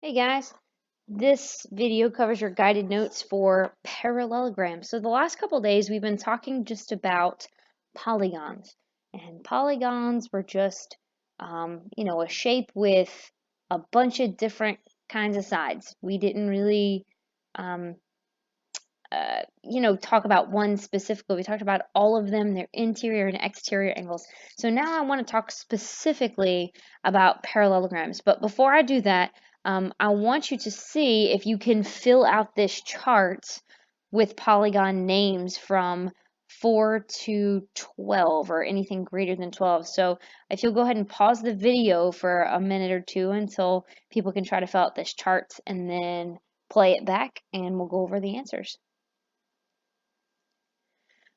Hey guys, this video covers your guided notes for parallelograms. So the last couple days we've been talking just about polygons, and polygons were just, a shape with a bunch of different kinds of sides. We didn't really, um, talk about one specifically. We talked about all of them, their interior and exterior angles. So now I want to talk specifically about parallelograms. But before I do that, I want you to see if you can fill out this chart with polygon names from 4 to 12 or anything greater than 12. So if you'll go ahead and pause the video for a minute or two until people can try to fill out this chart and then play it back and we'll go over the answers.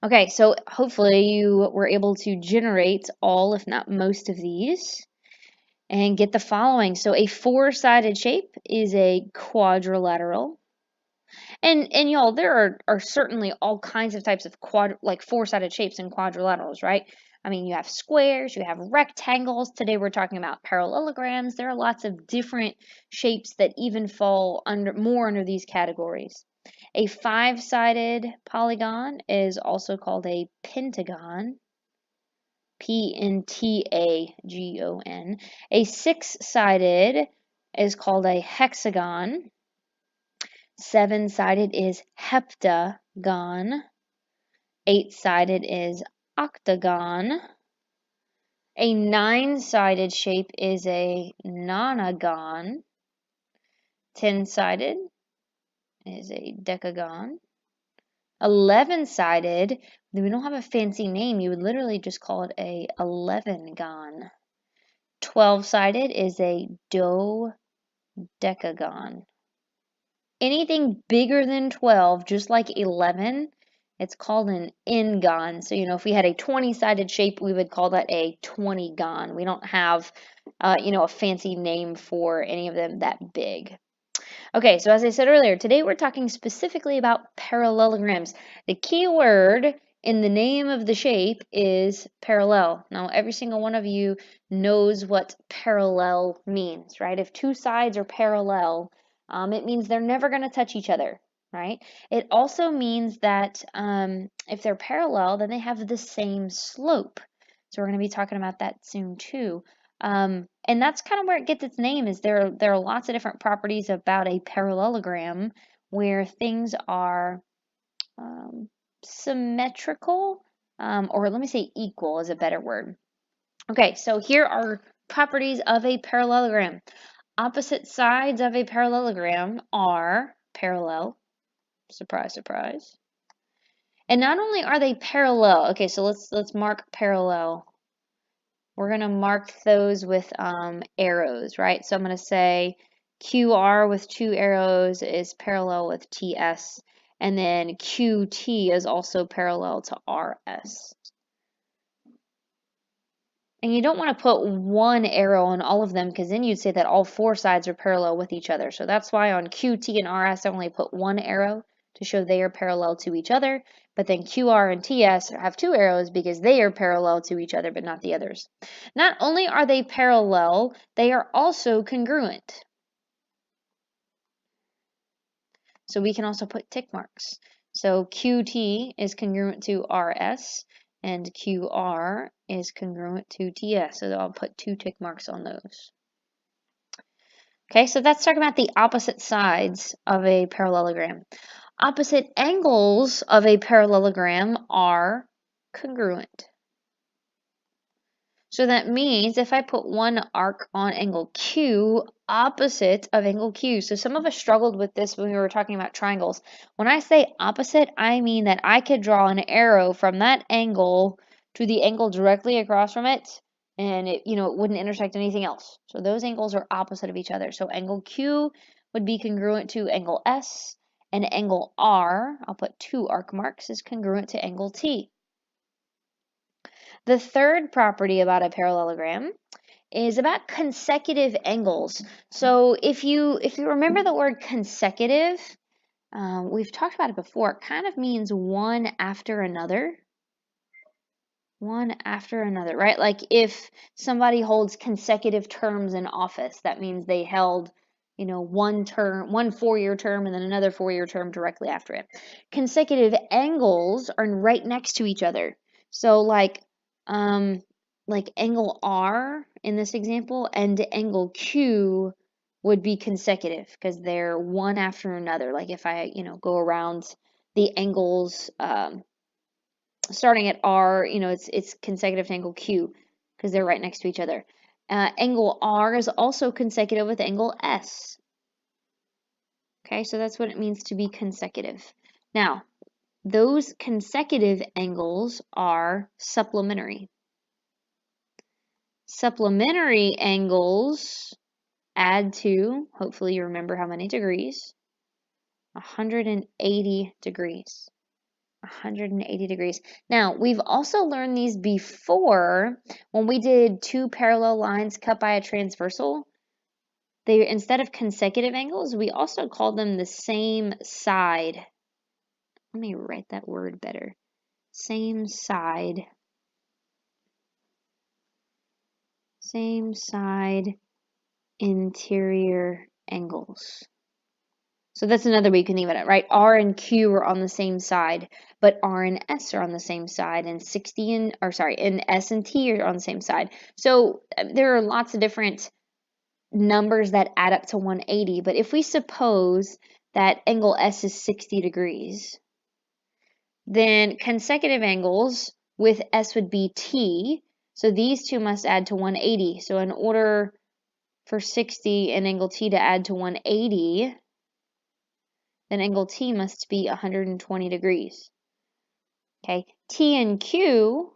Okay, so hopefully you were able to generate all, if not most of these, and get the following. So a four-sided shape is a quadrilateral. And y'all, there are certainly all kinds of types of four-sided shapes and quadrilaterals, right? I mean, you have squares, you have rectangles. Today we're talking about parallelograms. There are lots of different shapes that even fall more under these categories. A five-sided polygon is also called a pentagon, Pentagon. A six-sided is called a hexagon. Seven-sided is heptagon. Eight-sided is octagon. A nine-sided shape is a nonagon. 10-sided is a decagon. 11-sided, we don't have a fancy name. You would literally just call it a 11gon. 12-sided is a dodecagon. Anything bigger than 12, just like 11, it's called an n-gon. So, if we had a 20-sided shape, we would call that a 20gon. We don't have, a fancy name for any of them that big. Okay, so as I said earlier, today we're talking specifically about parallelograms. The key word in the name of the shape is parallel. Now, every single one of you knows what parallel means, right? If two sides are parallel, it means they're never going to touch each other, right? It also means that if they're parallel, then they have the same slope. So we're going to be talking about that soon too. And that's kind of where it gets its name, is there are lots of different properties about a parallelogram where things are symmetrical, or let me say equal is a better word. Okay, so here are properties of a parallelogram. Opposite sides of a parallelogram are parallel. Surprise, surprise. And not only are they parallel, okay, so let's mark parallel. We're going to mark those with arrows, right? So I'm going to say QR with two arrows is parallel with TS, and then QT is also parallel to RS. And you don't want to put one arrow on all of them, because then you'd say that all four sides are parallel with each other. So that's why on QT and RS I only put one arrow to show they are parallel to each other. But then QR and TS have two arrows because they are parallel to each other, but not the others. Not only are they parallel, they are also congruent. So we can also put tick marks. So QT is congruent to RS, and QR is congruent to TS. So I'll put two tick marks on those. Okay, so that's talking about the opposite sides of a parallelogram. Opposite angles of a parallelogram are congruent. So that means if I put one arc on angle Q opposite of angle Q, so some of us struggled with this when we were talking about triangles. When I say opposite, I mean that I could draw an arrow from that angle to the angle directly across from it, and it wouldn't intersect anything else. So those angles are opposite of each other. So angle Q would be congruent to angle S, and angle R, I'll put two arc marks, is congruent to angle T. The third property about a parallelogram is about consecutive angles. So if you remember the word consecutive, we've talked about it before. It kind of means one after another. One after another, right? Like if somebody holds consecutive terms in office, that means they held one 4-year term and then another 4-year term directly after it. Consecutive angles are right next to each other. So like angle R in this example and angle Q would be consecutive because they're one after another. Like if I, go around the angles starting at R, it's consecutive to angle Q because they're right next to each other. Angle R is also consecutive with angle S. Okay, so that's what it means to be consecutive. Now, those consecutive angles are supplementary. Supplementary angles add to, hopefully you remember how many degrees, 180 degrees. 180 degrees. Now, we've also learned these before when we did two parallel lines cut by a transversal. They, instead of consecutive angles, we also called them the same side. Let me write that word better. Same side. Same side interior angles. So that's another way you can think about it, right? R and Q are on the same side, but R and S are on the same side, and and S and T are on the same side. So there are lots of different numbers that add up to 180, but if we suppose that angle S is 60 degrees, then consecutive angles with S would be T, so these two must add to 180. So in order for 60 and angle T to add to 180, then angle T must be 120 degrees. Okay, T and Q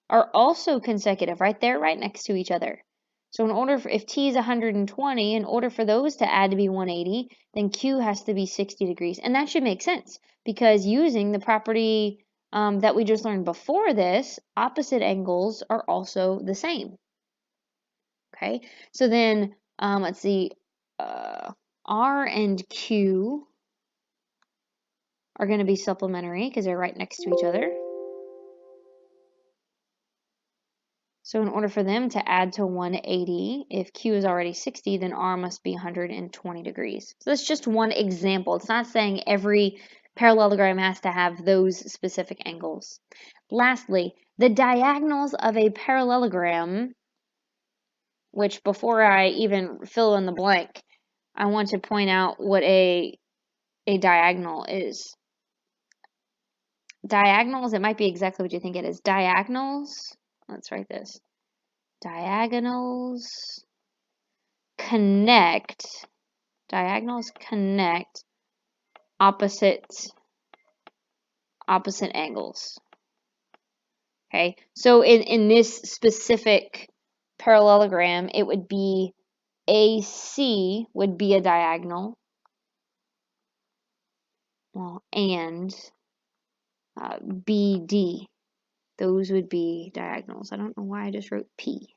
are also consecutive, right? They're right next to each other. So if T is 120, in order for those to add to be 180, then Q has to be 60 degrees. And that should make sense because using the property that we just learned before this, opposite angles are also the same. Okay, so then let's see, R and Q are going to be supplementary because they're right next to each other. So in order for them to add to 180, if Q is already 60, then R must be 120 degrees. So that's just one example. It's not saying every parallelogram has to have those specific angles. Lastly, the diagonals of a parallelogram, which before I even fill in the blank, I want to point out what a diagonal is. Diagonals, it might be exactly what you think it is. Diagonals, let's write this. Diagonals connect opposite angles. Okay, so in this specific parallelogram, it would be AC would be a diagonal, and BD, those would be diagonals. I don't know why I just wrote P.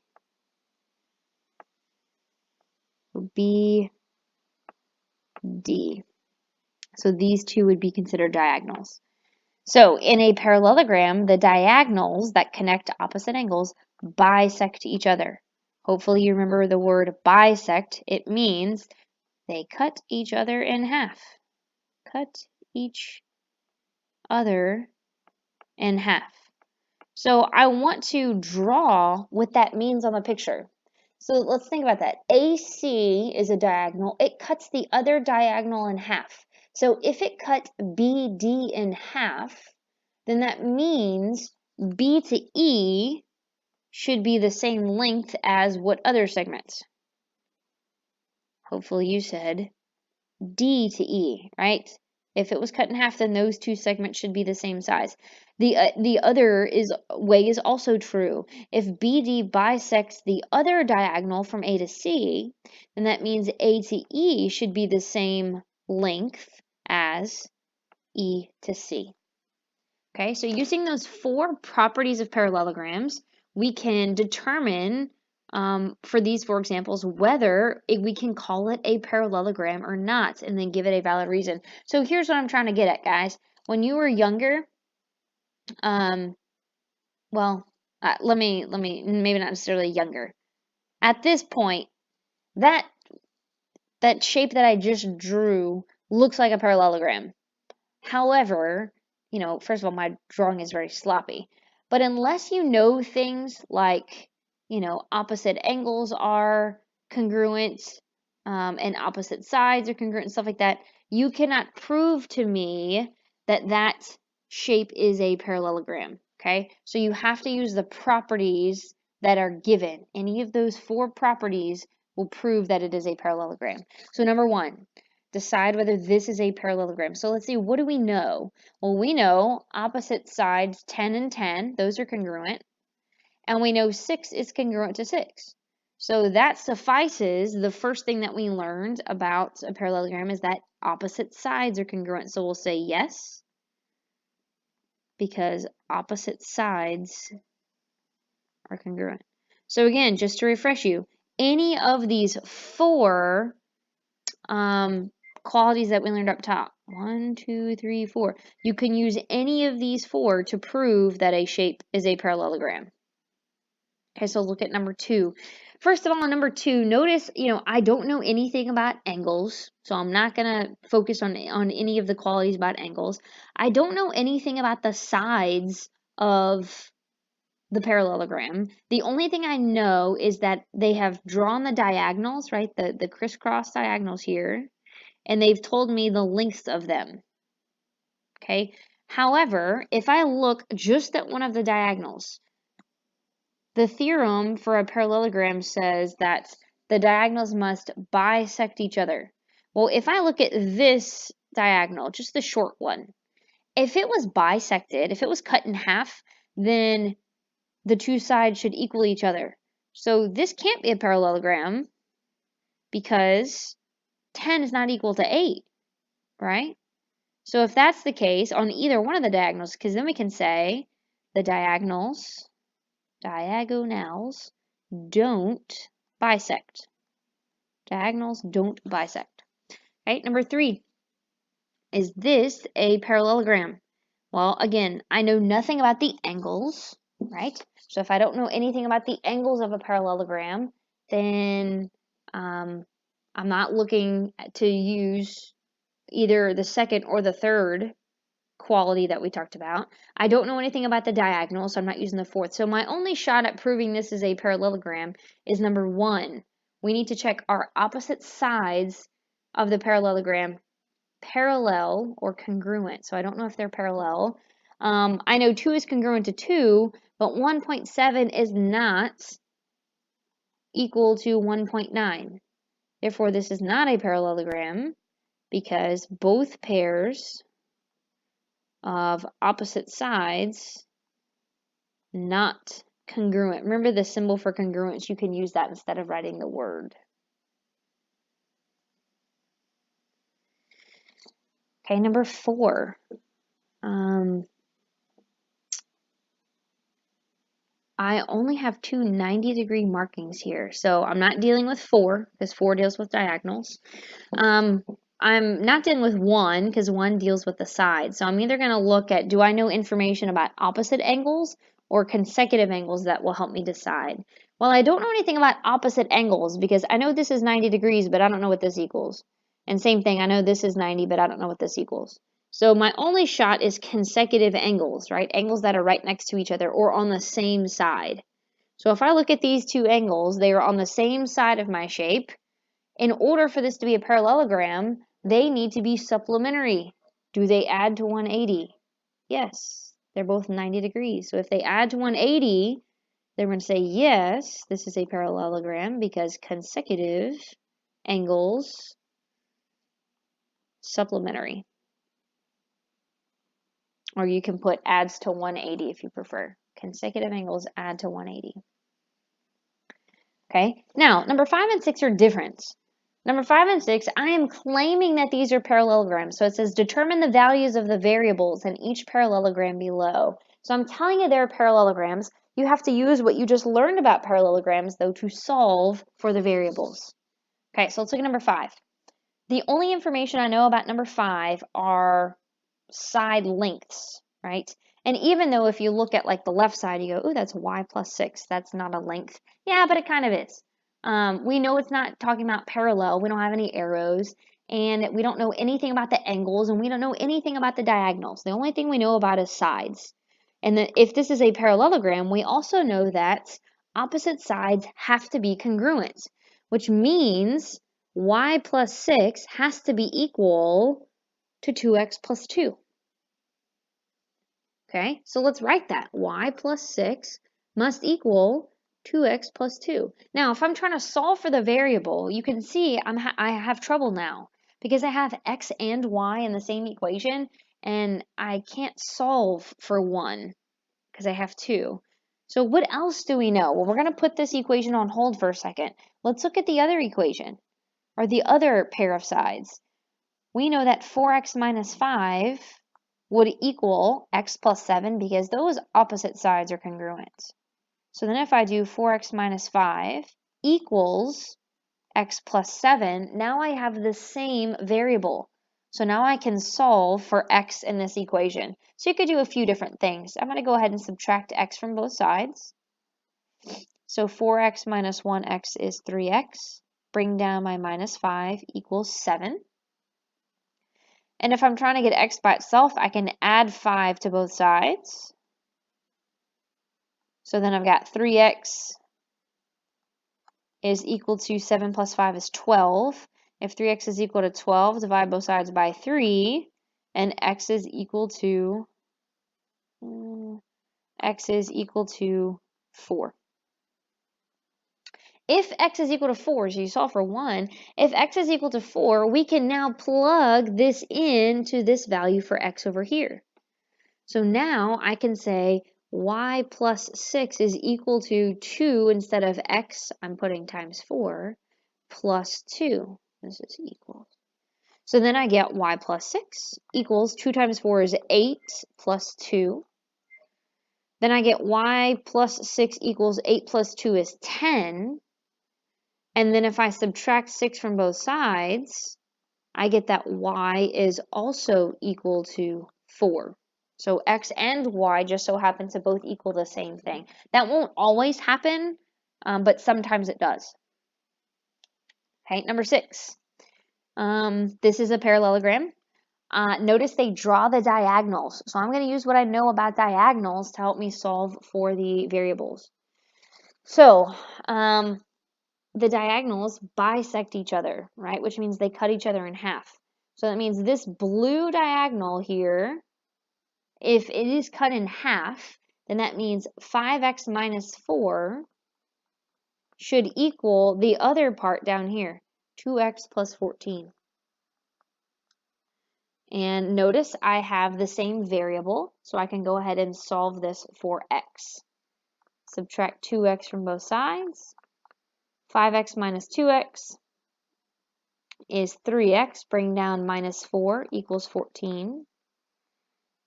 BD. So these two would be considered diagonals. So in a parallelogram, the diagonals that connect opposite angles bisect each other. Hopefully you remember the word bisect. It means they cut each other in half. Cut each other in half. So I want to draw what that means on the picture. So let's think about that. AC is a diagonal. It cuts the other diagonal in half. So if it cut BD in half, then that means B to E should be the same length as what other segments? Hopefully you said D to E, right? If it was cut in half, then those two segments should be the same size. The other way is also true. If BD bisects the other diagonal from A to C, then that means A to E should be the same length as E to C. Okay, so using those 4 properties of parallelograms, we can determine for these 4 examples whether we can call it a parallelogram or not, and then give it a valid reason. So here's what I'm trying to get at, guys. When you were younger, maybe not necessarily younger. At this point, that that shape that I just drew looks like a parallelogram. However, first of all, my drawing is very sloppy. But unless you know things like, opposite angles are congruent, and opposite sides are congruent and stuff like that, you cannot prove to me that that shape is a parallelogram, okay? So you have to use the properties that are given. Any of those 4 properties will prove that it is a parallelogram. So number 1, decide whether this is a parallelogram. So let's see, what do we know? Well, we know opposite sides 10 and 10, those are congruent. And we know 6 is congruent to 6. So that suffices. The first thing that we learned about a parallelogram is that opposite sides are congruent. So we'll say yes, because opposite sides are congruent. So again, just to refresh you, any of these 4 qualities that we learned up top, 1, 2, 3, 4, you can use any of these 4 to prove that a shape is a parallelogram. Okay, so look at number 2. First of all, on number 2, notice, I don't know anything about angles, so I'm not going to focus on any of the qualities about angles. I don't know anything about the sides of the parallelogram. The only thing I know is that they have drawn the diagonals, right, the crisscross diagonals here, and they've told me the lengths of them. Okay, however, if I look just at one of the diagonals, the theorem for a parallelogram says that the diagonals must bisect each other. Well, if I look at this diagonal, just the short one, if it was bisected, if it was cut in half, then the 2 sides should equal each other. So this can't be a parallelogram because 10 is not equal to 8, right? So if that's the case on either one of the diagonals, because then we can say the diagonals don't bisect. Diagonals don't bisect. Okay, number 3, is this a parallelogram? Well, again, I know nothing about the angles, right? So if I don't know anything about the angles of a parallelogram, then I'm not looking to use either the second or the third quality that we talked about. I don't know anything about the diagonal, so I'm not using the 4th. So my only shot at proving this is a parallelogram is number 1. We need to check our opposite sides of the parallelogram parallel or congruent. So I don't know if they're parallel. I know 2 is congruent to 2, but 1.7 is not equal to 1.9. Therefore, this is not a parallelogram because both pairs of opposite sides not congruent. Remember the symbol for congruence, you can use that instead of writing the word. Okay, number 4. I only have 2 90-degree markings here, so I'm not dealing with 4 because 4 deals with diagonals. I'm not dealing with 1 because 1 deals with the side. So I'm either going to look at, do I know information about opposite angles or consecutive angles that will help me decide? Well, I don't know anything about opposite angles because I know this is 90 degrees, but I don't know what this equals. And same thing, I know this is 90, but I don't know what this equals. So my only shot is consecutive angles, right? Angles that are right next to each other or on the same side. So if I look at these 2 angles, they are on the same side of my shape. In order for this to be a parallelogram, they need to be supplementary. Do they add to 180? Yes, they're both 90 degrees. So if they add to 180, they're going to say, yes, this is a parallelogram because consecutive angles supplementary. Or you can put adds to 180 if you prefer. Consecutive angles add to 180. Okay, now number 5 and 6 are different. Number 5 and 6, I am claiming that these are parallelograms. So it says determine the values of the variables in each parallelogram below. So I'm telling you they're parallelograms. You have to use what you just learned about parallelograms, though, to solve for the variables. Okay, so let's look at number 5. The only information I know about number 5 are side lengths, right? And even though if you look at like the left side, you go, oh, that's y plus 6. That's not a length. Yeah, but it kind of is. We know it's not talking about parallel. We don't have any arrows, and we don't know anything about the angles, and we don't know anything about the diagonals. The only thing we know about is sides. And then if this is a parallelogram, we also know that opposite sides have to be congruent, which means y plus 6 has to be equal to 2x plus 2. Okay, so let's write that. Y plus 6 must equal 2x plus 2. Now, if I'm trying to solve for the variable, you can see I have trouble now because I have x and y in the same equation, and I can't solve for one because I have two. So what else do we know? Well, we're going to put this equation on hold for a second. Let's look at the other equation, or the other pair of sides. We know that 4x minus 5 would equal x plus 7 because those opposite sides are congruent. So then if I do 4x minus 5 equals x plus 7, now I have the same variable. So now I can solve for x in this equation. So you could do a few different things. I'm going to go ahead and subtract x from both sides. So 4x minus 1x is 3x. Bring down my minus 5 equals 7. And if I'm trying to get x by itself, I can add 5 to both sides. So then I've got 3x is equal to 7 plus 5 is 12. If 3x is equal to 12, divide both sides by 3, and x is equal to 4. If x is equal to 4, so you solve for 1, if x is equal to 4, we can now plug this into this value for x over here. So now I can say y plus 6 is equal to 2 instead of x, I'm putting times 4, plus 2. This is equal. So then I get y plus 6 equals 2 times 4 is 8 plus 2. Then I get y plus 6 equals 8 plus 2 is 10. And then if I subtract 6 from both sides, I get that y is also equal to 4. So x and y just so happen to both equal the same thing. That won't always happen, but sometimes it does. Okay, number 6. This is a parallelogram. Notice they draw the diagonals. So I'm going to use what I know about diagonals to help me solve for the variables. So the diagonals bisect each other, right? Which means they cut each other in half. So that means this blue diagonal here, if it is cut in half, then that means 5x minus 4 should equal the other part down here, 2x plus 14. And notice I have the same variable, so I can go ahead and solve this for x. Subtract 2x from both sides. 5x minus 2x is 3x. Bring down minus 4 equals 14.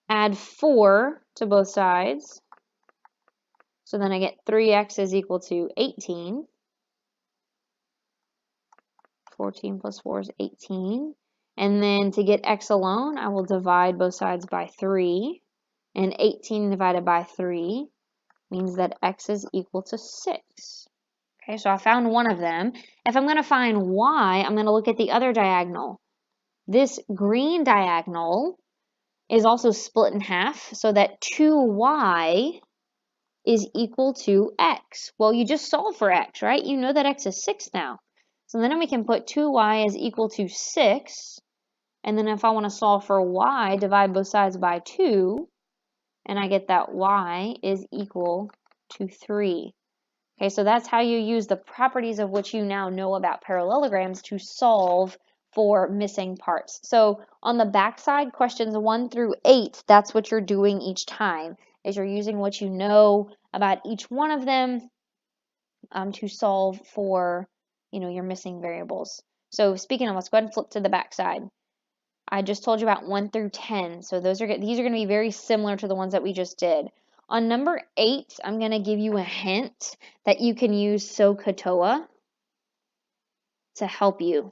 Add 4 to both sides. So then I get 3x is equal to 18. 14 plus 4 is 18. And then to get x alone, I will divide both sides by 3. And 18 divided by 3 means that x is equal to 6. Okay, so I found one of them. If I'm going to find y, I'm going to look at the other diagonal. This green diagonal is also split in half, so that 2y is equal to x. Well, you just solve for x, right? You know that x is 6 now. So then we can put 2y is equal to 6. And then if I want to solve for y, divide both sides by 2. And I get that y is equal to 3. Okay, so that's how you use the properties of which you now know about parallelograms to solve for missing parts. So on the back side, questions 1 through 8, that's what you're doing each time, is you're using what you know about each one of them to solve for, your missing variables. So speaking of, let's go ahead and flip to the back side. I just told you about 1 through 10, so these are going to be very similar to the ones that we just did. On number 8, I'm going to give you a hint that you can use SOHCAHTOA to help you,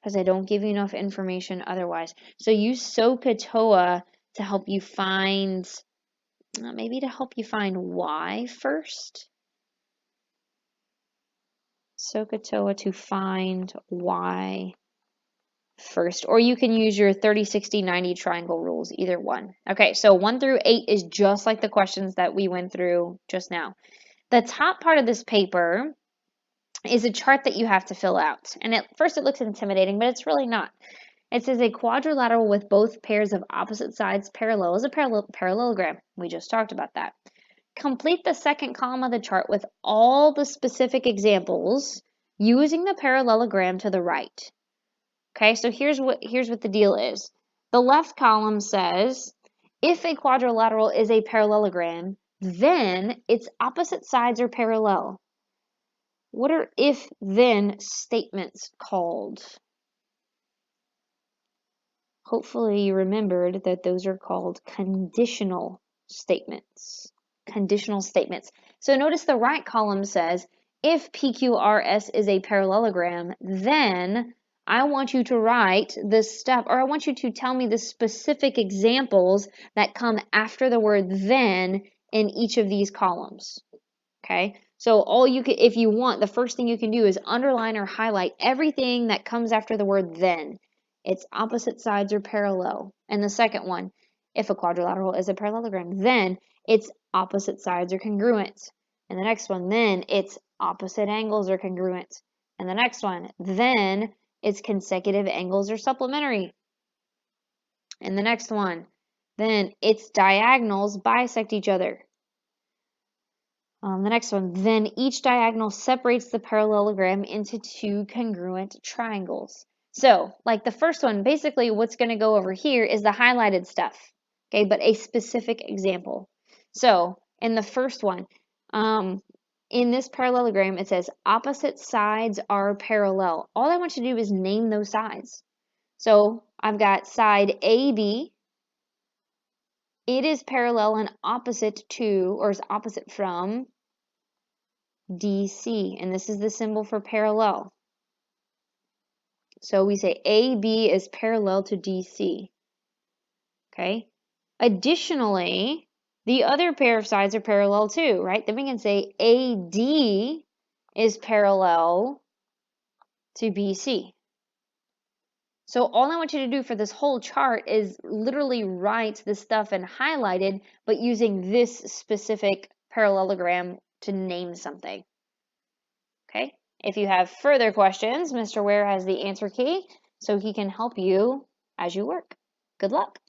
because I don't give you enough information otherwise. So use SOHCAHTOA to help you find, maybe to help you find y first. SOHCAHTOA to find y first. Or you can use your 30, 60, 90 triangle rules, either one. Okay, so 1 through 8 is just like the questions that we went through just now. The top part of this paper is a chart that you have to fill out. And at first it looks intimidating, but it's really not. It says a quadrilateral with both pairs of opposite sides parallel is a parallelogram. We just talked about that. Complete the second column of the chart with all the specific examples using the parallelogram to the right. Okay, so here's what the deal is. The left column says, if a quadrilateral is a parallelogram, then its opposite sides are parallel. What are if-then statements called? Hopefully you remembered that those are called conditional statements. Conditional statements. So notice the right column says, if PQRS is a parallelogram, then I want you to write this stuff, or I want you to tell me the specific examples that come after the word then in each of these columns. Okay? So all you can, if you want, the first thing you can do is underline or highlight everything that comes after the word then. Its opposite sides are parallel. And the second one, if a quadrilateral is a parallelogram, then its opposite sides are congruent. And the next one, then its opposite angles are congruent. And the next one, then its consecutive angles are supplementary. And the next one, then its diagonals bisect each other. The next one, then each diagonal separates the parallelogram into two congruent triangles. So, like the first one, basically what's going to go over here is the highlighted stuff, okay, but a specific example. So, in the first one, in this parallelogram, it says opposite sides are parallel. All I want you to do is name those sides. So, I've got side AB. It is parallel and opposite to, or is opposite from, DC, and this is the symbol for parallel. So we say AB is parallel to DC. Okay. Additionally, the other pair of sides are parallel too, right? Then we can say AD is parallel to BC. So all I want you to do for this whole chart is literally write this stuff and highlight it, but using this specific parallelogram to name something. Okay? If you have further questions, Mr. Ware has the answer key, so he can help you as you work. Good luck.